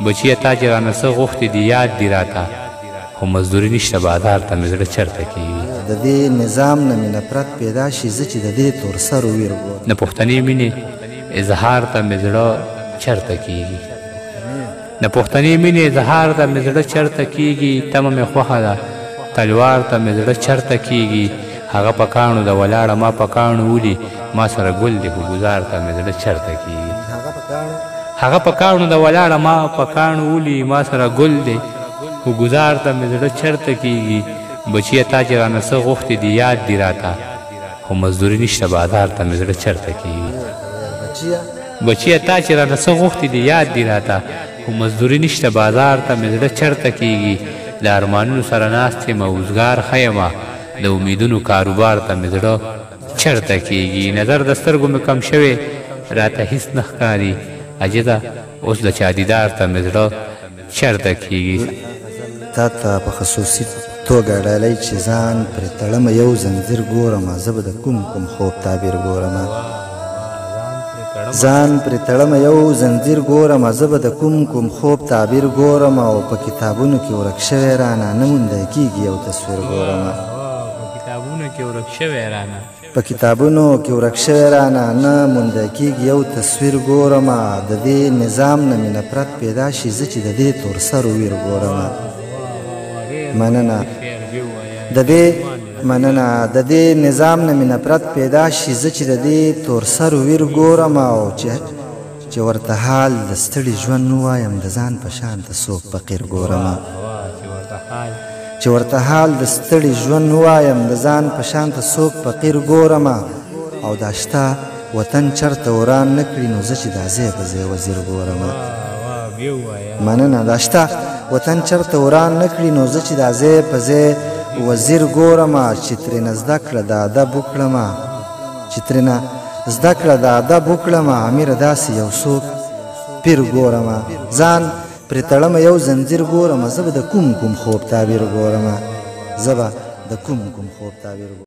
بچیه تا چې رانه څه غوښتې دي یاد دي راته خو مزدوري نشته بازار ته مې زړه چرته کېږي د دې نظام نه مې نفرت پیدا شي زه چې د دې تور سر ویر ګورم د پښتنې مینې اظهار ته مې زړه چرته کېږي د پښتنې مینې اظهار ته مې زړه چرته کېږي تمه مې خوښه ده تلوار ته مې زړه چرته کېږي هغه په کاڼو د ولاړه ما په کاڼو ولي ما سره ګل دی خو ګزار ته مې زړه چرته کېږي هغه په کاڼو د ولاړه ما په کاڼو ولي ما سره ګل دی خو ګزار ته مې زړه چرته کېږي بچیه تا چې رانه څه غوښتې دي یاد دي راته خو مزدوري نشته بازار ته مې زړه چرته کېږي بچیه تا چې رانه څه غوښتې دي یاد دي راته خو مزدوري نشته بازار ته مې زړه چرته کېږي د ارمانونو سره ناست یم اوزګار ښه یمه د امیدونو کاروبار ته مې زړه چرته کېږي نظر د سترګو مې کم شوی راته هېڅ نه ښکاري عجیبه اوس د چا دیدار ته مې زړه چرته کېږي تا ته په خصوصي توګه ډالۍ چې ځان پرې تړمه یو زنځیر ګورمه زه به د کوم خوب تعبیر ګورمه ځان پرې تړمه یو زنځیر ګورمه زه به د کوم خوب تعبیر ګورمه او په کتابونو کې ورک شوی رانه نه موندی کېږي یو تصویر ګورمه په کتابونو کې ورک شوی رانه نه موندی کېږي یو تصویر ګورمه د دې نظام نه مې نفرت پیدا شي زه چې د دې تور سر ویر ګورمه مننه د دې نظام نه مې نفرت پیدا شي زه چې د دې تور سر ویر ګورم او چې ورته حال د ستړي ژوند ووایم د ځان په شان ته څوک فقیر ګورم چې ورته حال د ستړي ژوند ووایم د ځان په شان ته څوک فقیر ګورم او دا شته وطن چرته وران نه کړي نو زه چې دا ځای په ځای وزیر ګورم مننه دا شته وطن چرته وران نه کړي نو زه چې دا ځای په ځای وزیر ګورم چې ترېنه زده کړه د ادب وکړمه امیر داسې یو څوک پیر ګورم ځان پرې تړمه یو زنځیر ګورم زه به د کوم خوب تعبیر ګورم